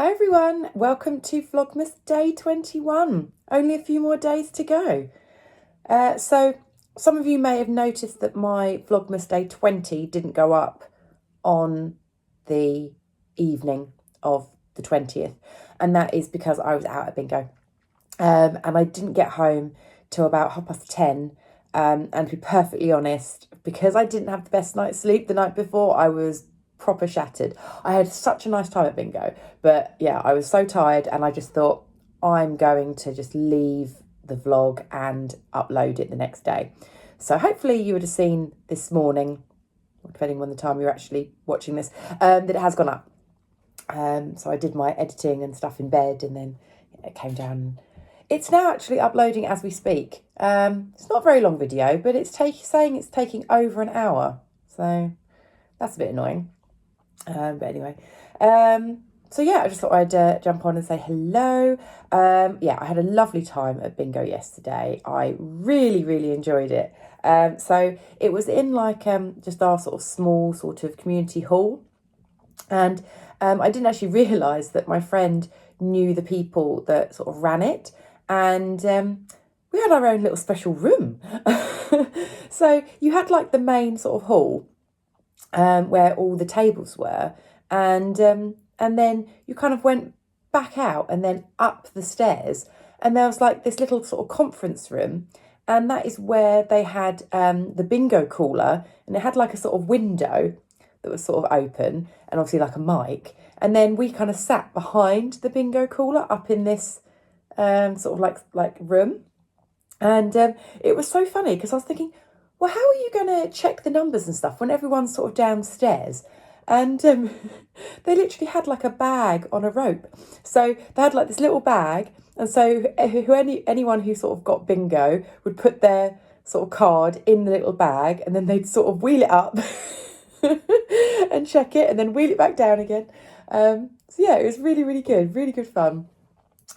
Hi everyone, welcome to Vlogmas day 21. Only a few more days to go. So some of you may have noticed that my Vlogmas day 20 didn't go up on the evening of the 20th. And that is because I was out at bingo. And I didn't get home till about 10:30. And to be perfectly honest, because I didn't have the best night's sleep the night before, I was proper shattered. I had such a nice time at bingo, but yeah, I was so tired and I just thought I'm going to just leave the vlog and upload it the next day. So hopefully you would have seen this morning, depending on the time you're actually watching this, that it has gone up. So I did my editing and stuff in bed and then it came down. It's now actually uploading as we speak. It's not a very long video, but it's saying it's taking over an hour. So that's a bit annoying. But anyway, so yeah, I just thought I'd jump on and say hello. Yeah, I had a lovely time at bingo yesterday. I really enjoyed it. So it was in like just our sort of small sort of community hall. And I didn't actually realise that my friend knew the people that sort of ran it. And we had our own little special room. So you had like the main sort of hall where all the tables were. And then you kind of went back out and then up the stairs. And there was like this little sort of conference room. And that is where they had the bingo cooler. And it had like a sort of window that was sort of open and obviously like a mic. And then we kind of sat behind the bingo cooler up in this sort of like room. And it was so funny because I was thinking, well, how are you going to check the numbers and stuff when everyone's sort of downstairs? And they literally had like a bag on a rope. So they had like this little bag. And so anyone who sort of got bingo would put their sort of card in the little bag and then they'd sort of wheel it up and check it and then wheel it back down again. So yeah, it was really good, really good fun.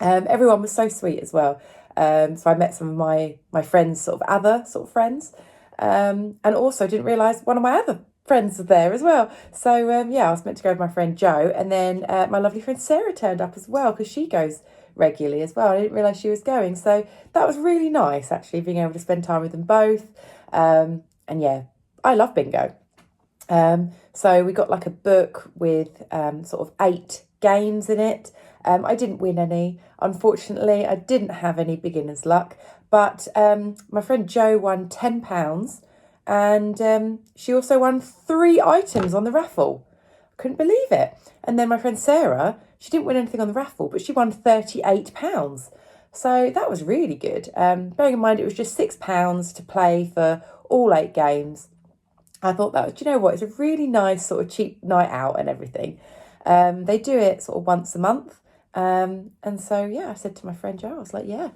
Everyone was so sweet as well. So I met some of my friends, sort of other sort of friends. And also didn't realise one of my other friends was there as well. So yeah, I was meant to go with my friend Jo, and then my lovely friend Sarah turned up as well because she goes regularly as well. I didn't realise she was going. So that was really nice actually, being able to spend time with them both. And yeah, I love bingo. So we got like a book with sort of 8 games in it. I didn't win any. Unfortunately, I didn't have any beginner's luck. But my friend Jo won £10 and she also won 3 items on the raffle. Couldn't believe it. And then my friend Sarah, she didn't win anything on the raffle, but she won £38. So that was really good. Bearing in mind it was just £6 to play for all 8 games. I thought that, do you know what, it's a really nice sort of cheap night out and everything. They do it sort of once a month. And so, yeah, I said to my friend Jo, I was like, yeah,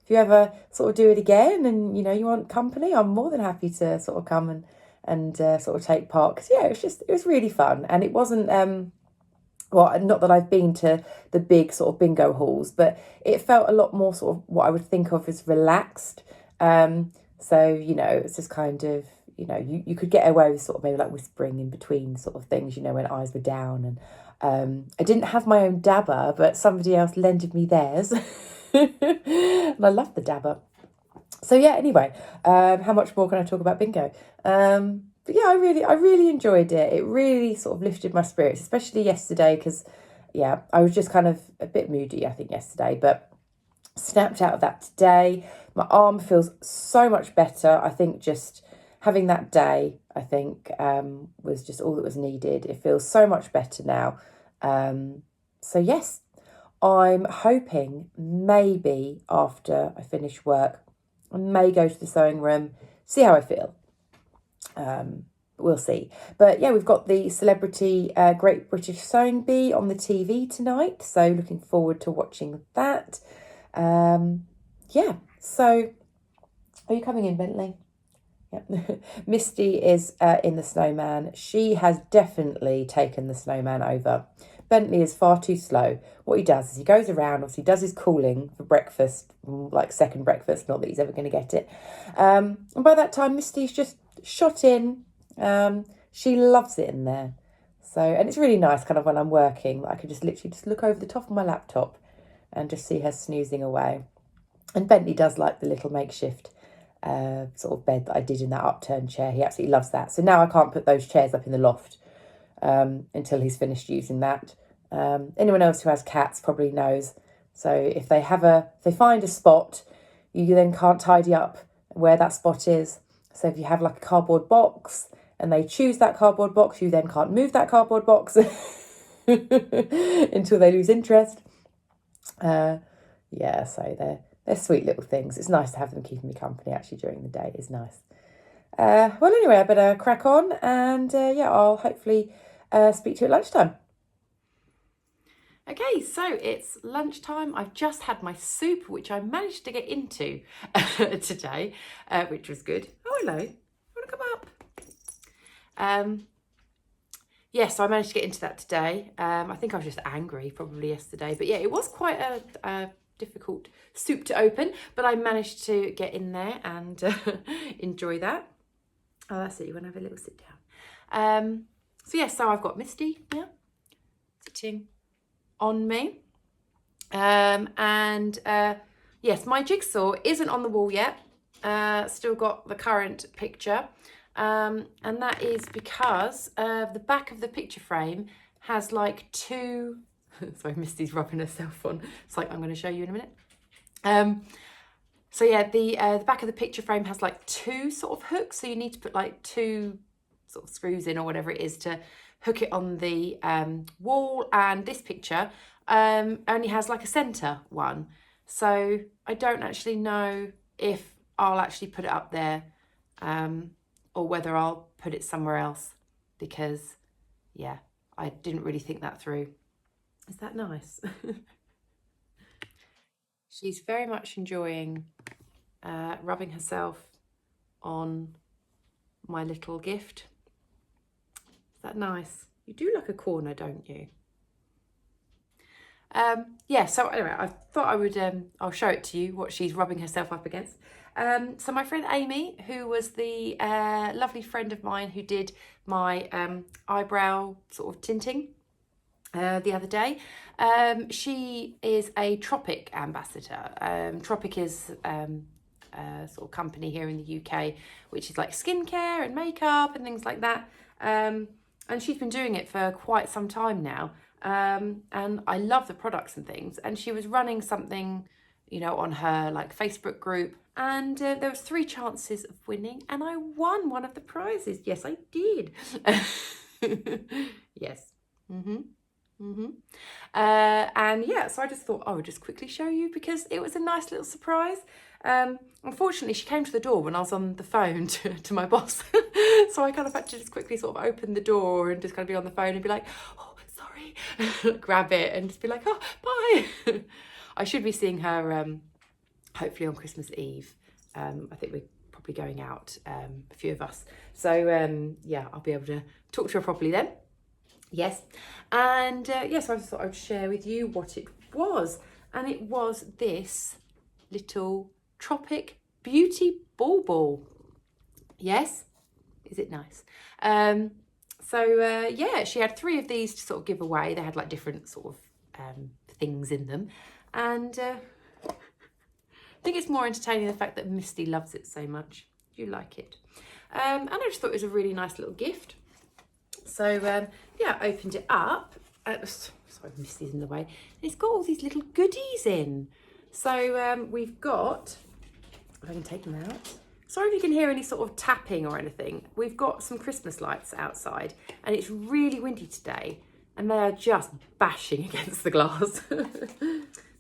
if you ever sort of do it again and, you know, you want company, I'm more than happy to sort of come and sort of take part. Because, yeah, it was really fun. And it wasn't, well, not that I've been to the big sort of bingo halls, but it felt a lot more sort of what I would think of as relaxed. So, you know, it's just kind of, you know, you could get away with sort of maybe like whispering in between sort of things, you know, when eyes were down. And I didn't have my own dabber, but somebody else lended me theirs. And I love the dabber. So yeah, anyway, how much more can I talk about bingo? But yeah, I really enjoyed it. It really sort of lifted my spirits, especially yesterday, because yeah, I was just kind of a bit moody, I think, yesterday, but snapped out of that today. My arm feels so much better. I think just having that day, I think, was just all that was needed. It feels so much better now. So yes, I'm hoping maybe after I finish work, I may go to the sewing room, see how I feel. We'll see. But yeah, we've got the celebrity Great British Sewing Bee on the TV tonight. So looking forward to watching that. Yeah, so are you coming in, Bentley? Yeah. Misty is in the snowman. She has definitely taken the snowman over. Bentley is far too slow. What he does is he goes around, obviously does his cooling for breakfast, like second breakfast, not that he's ever going to get it. And by that time, Misty's just shot in. She loves it in there. So, and it's really nice kind of when I'm working, I can just literally just look over the top of my laptop and just see her snoozing away. And Bentley does like the little makeshift sort of bed that I did in that upturned chair. He absolutely loves that. So now I can't put those chairs up in the loft until he's finished using that. Anyone else who has cats probably knows. So if they find a spot, you then can't tidy up where that spot is. So if you have like a cardboard box and they choose that cardboard box, you then can't move that cardboard box until they lose interest. Yeah, so they're sweet little things. It's nice to have them keeping me company actually during the day. It's nice. Well, anyway, I better crack on, and yeah, I'll hopefully speak to you at lunchtime. Okay, so it's lunchtime. I've just had my soup, which I managed to get into today, which was good. Oh, hello. You want to come up? Yes, so I managed to get into that today. I think I was just angry probably yesterday. But yeah, it was quite a difficult soup to open. But I managed to get in there and enjoy that. Oh, that's it. You want to have a little sit down. So yeah, so I've got Misty here sitting on me. Yes, my jigsaw isn't on the wall yet. Still got the current picture. And that is because the back of the picture frame has like two... Sorry, Misty's rubbing herself on. It's like, I'm going to show you in a minute. So yeah, the back of the picture frame has like two sort of hooks. So you need to put like two sort of screws in or whatever it is to hook it on the wall. And this picture only has like a centre one. So I don't actually know if I'll actually put it up there or whether I'll put it somewhere else, because yeah, I didn't really think that through. Is that nice? She's very much enjoying rubbing herself on my little gift. Is that nice? You do like a corner, don't you? Yeah, so anyway, I thought I would, I'll show it to you, what she's rubbing herself up against. So my friend Amy, who was the lovely friend of mine who did my eyebrow sort of tinting the other day, she is a Tropic ambassador. Tropic is a sort of company here in the UK, which is like skincare and makeup and things like that. And she's been doing it for quite some time now. And I love the products and things. And she was running something, you know, on her like Facebook group. And there was 3 chances of winning. And I won one of the prizes. Yes, I did. Yes. And yeah, so I just thought I would just quickly show you because it was a nice little surprise. Unfortunately, she came to the door when I was on the phone to my boss. So I kind of had to just quickly sort of open the door and just kind of be on the phone and be like, oh, sorry, grab it and just be like, oh, bye. I should be seeing her hopefully on Christmas Eve. I think we're probably going out, a few of us. So yeah, I'll be able to talk to her properly then. Yes. And yes, I just thought I'd share with you what it was. And it was this little Tropic Beauty Bauble. Yes. Is it nice? So yeah, she had 3 of these to sort of give away. They had like different sort of things in them. And I think it's more entertaining the fact that Misty loves it so much. Do you like it? And I just thought it was a really nice little gift. So yeah, I opened it up. Sorry, Misty's in the way. And it's got all these little goodies in. So we've got, if I can take them out. Sorry if you can hear any sort of tapping or anything. We've got some Christmas lights outside and it's really windy today and they are just bashing against the glass. So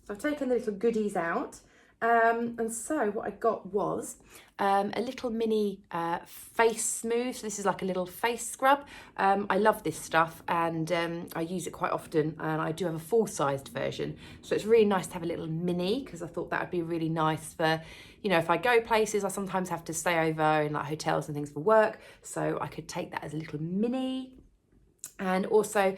I've taken the little goodies out. And so what I got was a little mini face smooth. So this is like a little face scrub. I love this stuff and I use it quite often, and I do have a full-sized version. So it's really nice to have a little mini because I thought that would be really nice for, you know, if I go places, I sometimes have to stay over in like hotels and things for work. So I could take that as a little mini. And also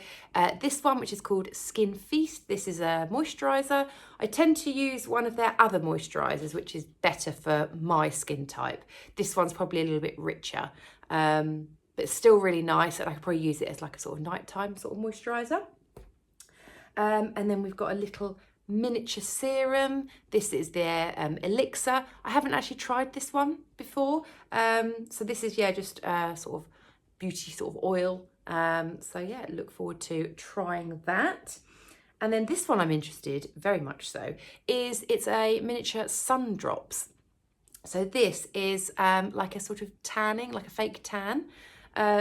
this one, which is called Skin Feast. This is a moisturiser. I tend to use one of their other moisturisers, which is better for my skin type. This one's probably a little bit richer. but it's still really nice, and I could probably use it as like a sort of nighttime sort of moisturiser. And then we've got a little miniature serum. This is their elixir. I haven't actually tried this one before. So this is, yeah, just sort of beauty sort of oil. So yeah, look forward to trying that. And then this one I'm interested, very much so, is it's a miniature sun drops. So this is like a sort of tanning, like a fake tan.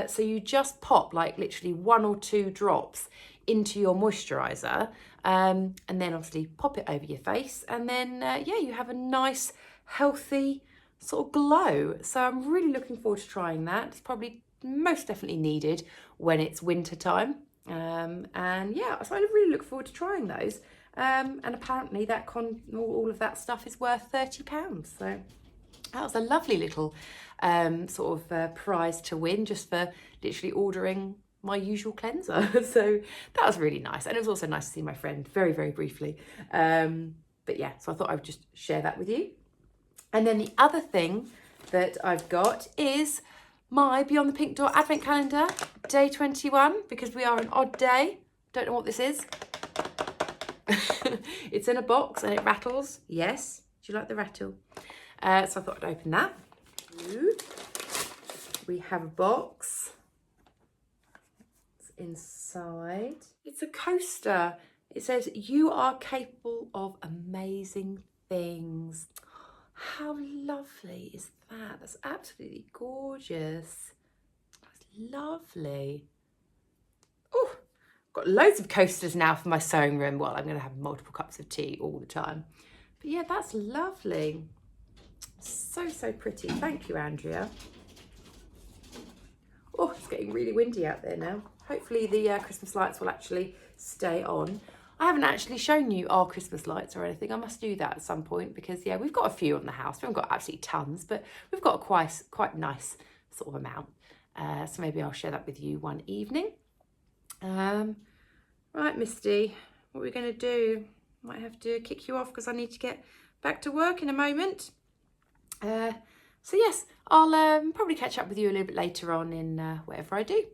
So you just pop like literally 1 or 2 drops into your moisturiser, and then obviously pop it over your face, and then yeah, you have a nice healthy sort of glow. So I'm really looking forward to trying that. It's probably most definitely needed when it's winter time, and yeah, so I really look forward to trying those. And apparently that all of that stuff is worth £30. So that was a lovely little sort of prize to win, just for literally ordering my usual cleanser. So that was really nice. And it was also nice to see my friend very, very briefly. But yeah, so I thought I would just share that with you. And then the other thing that I've got is my Beyond the Pink Door Advent Calendar, day 21, because we are an odd day. Don't know what this is. It's in a box and it rattles. Yes. Do you like the rattle? So I thought I'd open that. We have a box. It's inside. It's a coaster. It says, "You are capable of amazing things." How lovely is that? That's absolutely gorgeous. That's lovely. Oh, got loads of coasters now for my sewing room. Well, I'm going to have multiple cups of tea all the time. But yeah, that's lovely. So, so pretty. Thank you, Andrea. Oh, it's getting really windy out there now. Hopefully the Christmas lights will actually stay on. I haven't actually shown you our Christmas lights or anything. I must do that at some point, because yeah, we've got a few on the house. We haven't got absolutely tons, but we've got a quite nice sort of amount. So maybe I'll share that with you one evening. Right, Misty, what are we going to do? Might have to kick you off because I need to get back to work in a moment. So yes, I'll probably catch up with you a little bit later on in whatever I do.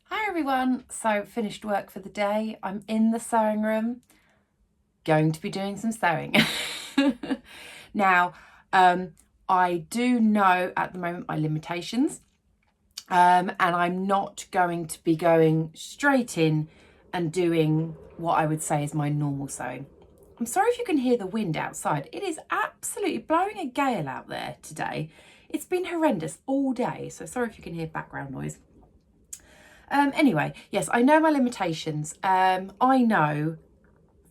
Hi everyone, so finished work for the day. I'm in the sewing room, going to be doing some sewing. Now, I do know at the moment my limitations, and I'm not going to be going straight in and doing what I would say is my normal sewing. I'm sorry if you can hear the wind outside. It is absolutely blowing a gale out there today. It's been horrendous all day, so sorry if you can hear background noise. Anyway, yes, I know my limitations. I know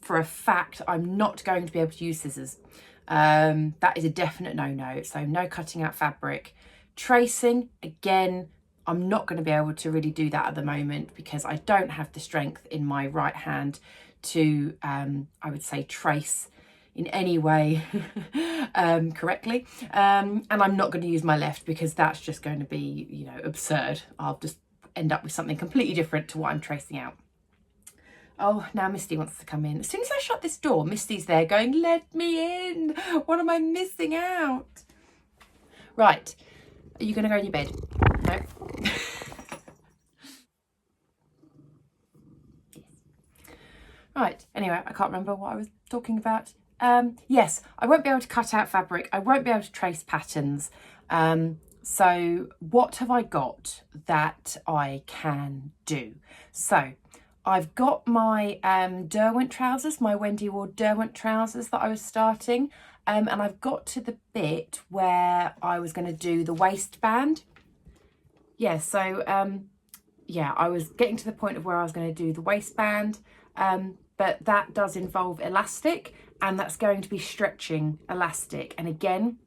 for a fact I'm not going to be able to use scissors. That is a definite no-no. So no cutting out fabric. Tracing, again, I'm not going to be able to really do that at the moment because I don't have the strength in my right hand to, I would say, trace in any way correctly. And I'm not going to use my left because that's just going to be, you know, absurd. I'll just end up with something completely different to what I'm tracing out. Oh, now Misty wants to come in. As soon as I shut this door, Misty's there going, "Let me in. What am I missing out?" Right. Are you going to go in your bed? No. Right. Anyway, I can't remember what I was talking about. Yes, I won't be able to cut out fabric. I won't be able to trace patterns. So what have I got that I can do? So I've got my Derwent trousers, my Wendy Ward Derwent trousers that I was starting. And I've got to the bit where I was going to do the waistband. Yeah, so yeah, I was getting to the point of where I was going to do the waistband. But that does involve elastic, and that's going to be stretching elastic. And again,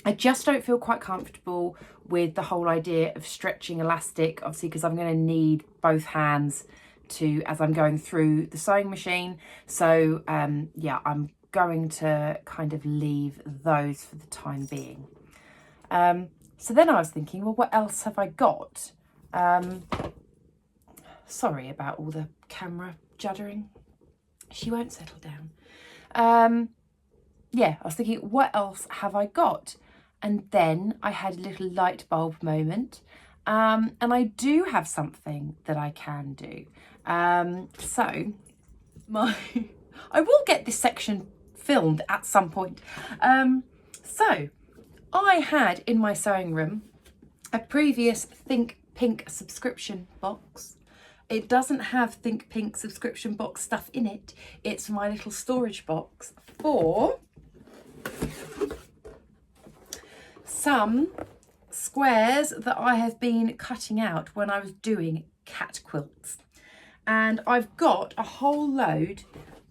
I just don't feel quite comfortable with the whole idea of stretching elastic, obviously, because I'm going to need both hands to, as I'm going through the sewing machine. So yeah, I'm going to kind of leave those for the time being. So then I was thinking, well, what else have I got? Sorry about all the camera juddering. She won't settle down. Yeah, I was thinking, what else have I got? And then I had a little light bulb moment. And I do have something that I can do. So I will get this section filmed at some point. So I had in my sewing room a previous Think Pink subscription box. It doesn't have Think Pink subscription box stuff in it. It's my little storage box for some squares that I have been cutting out when I was doing cat quilts. And I've got a whole load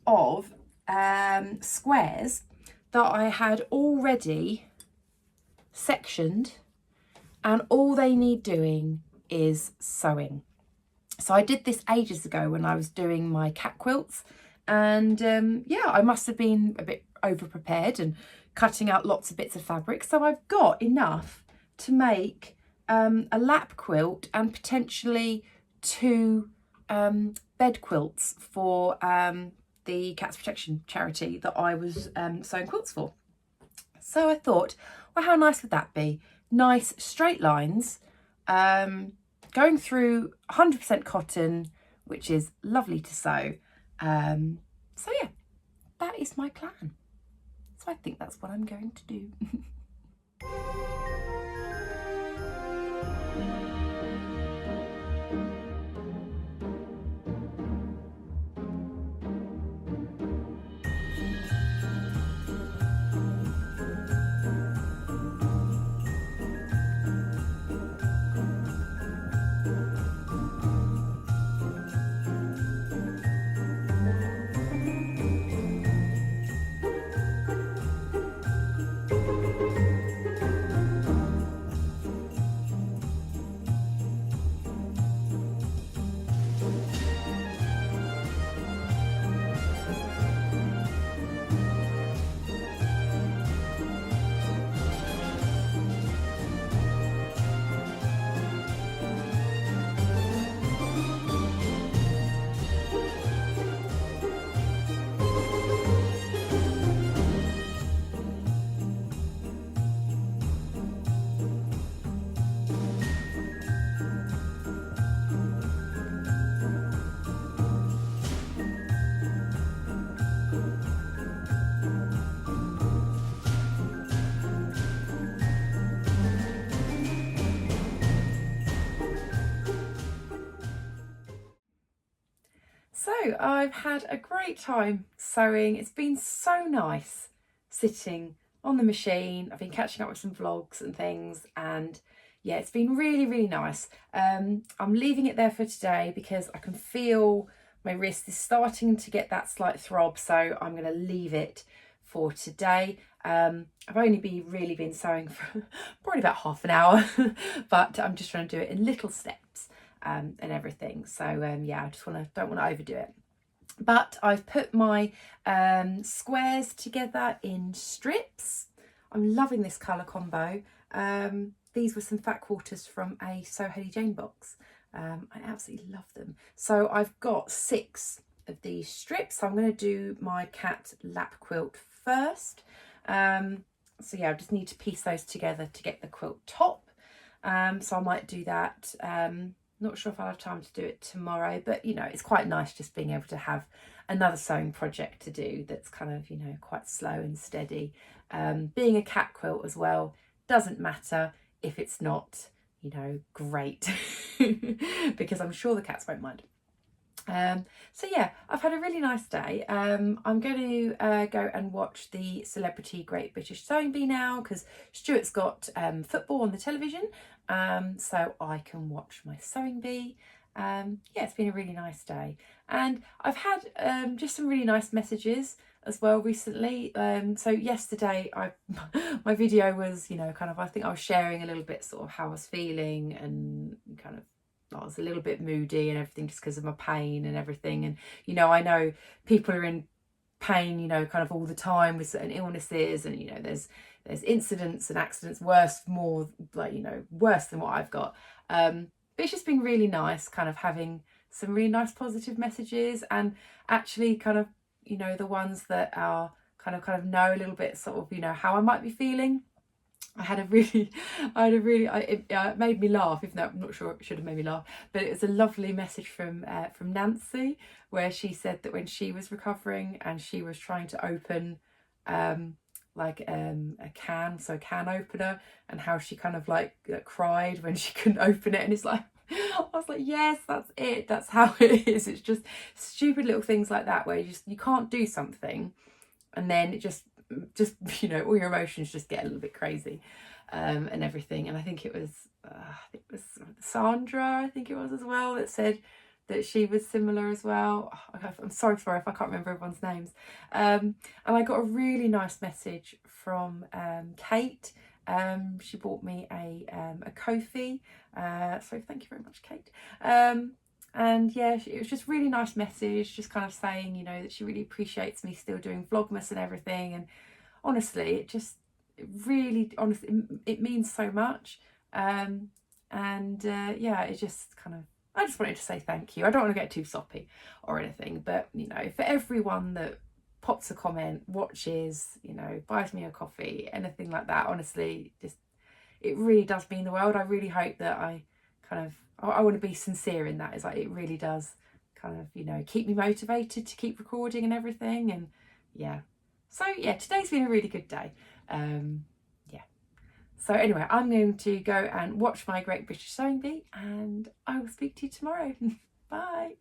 of squares that I had already sectioned, and all they need doing is sewing. So I did this ages ago when I was doing my cat quilts, and yeah, I must have been a bit over prepared and cutting out lots of bits of fabric. So I've got enough to make a lap quilt and potentially 2 bed quilts for the Cats Protection charity that I was sewing quilts for. So I thought, well, how nice would that be? Nice straight lines, going through 100% cotton, which is lovely to sew. So yeah, that is my plan. So I think that's what I'm going to do. So I've had a great time sewing. It's been so nice sitting on the machine. I've been catching up with some vlogs and things, and yeah, it's been really, really nice. I'm leaving it there for today because I can feel my wrist is starting to get that slight throb, so I'm going to leave it for today. I've only really been sewing for probably about half an hour, but I'm just trying to do it in little steps. And everything, so yeah, I just don't want to overdo it. But I've put my squares together in strips. I'm loving this colour combo. These were some fat quarters from a Sew Hedy Jane box. I absolutely love them. So I've got 6 of these strips. So I'm going to do my cat lap quilt first. So yeah, I just need to piece those together to get the quilt top. So I might do that. Not sure if I'll have time to do it tomorrow, but you know, it's quite nice just being able to have another sewing project to do that's kind of, you know, quite slow and steady. Being a cat quilt as well, doesn't matter if it's not, you know, great, because I'm sure the cats won't mind. So yeah, I've had a really nice day. I'm going to go and watch the Celebrity Great British Sewing Bee now, because Stuart's got football on the television, so I can watch my sewing bee. Yeah, it's been a really nice day, and I've had just some really nice messages as well recently. So yesterday my video was, you know, kind of, I think I was sharing a little bit sort of how I was feeling, and kind of I was a little bit moody and everything just because of my pain and everything. And, you know, I know people are in pain, you know, kind of all the time with certain illnesses, and, you know, there's incidents and accidents worse than what I've got. But it's just been really nice kind of having some really nice positive messages, and actually kind of, you know, the ones that are kind of know a little bit sort of, you know, how I might be feeling. It made me laugh, even though I'm not sure it should have made me laugh, but it was a lovely message from Nancy, where she said that when she was recovering and she was trying to open a can opener, and how she kind of like cried when she couldn't open it. And it's like, I was like, yes, that's it, that's how it is. It's just stupid little things like that, where you can't do something, and then it just you know, all your emotions just get a little bit crazy, and everything. And I think it was Sandra, I think it was as well, that said that she was similar as well. I'm sorry if I can't remember everyone's names. And I got a really nice message from Kate. She bought me a Ko-fi, so thank you very much, Kate. And yeah, it was just really nice message, just kind of saying, you know, that she really appreciates me still doing Vlogmas and everything. And honestly, it means so much. Yeah, it just kind of, I just wanted to say thank you. I don't want to get too soppy or anything, but, you know, for everyone that pops a comment, watches, you know, buys me a coffee, anything like that, honestly, just, it really does mean the world. I really hope that I want to be sincere in that. It's like, it really does kind of, you know, keep me motivated to keep recording and everything. And yeah, so yeah, today's been a really good day. Yeah, so anyway, I'm going to go and watch my Great British Sewing Bee, and I will speak to you tomorrow. Bye.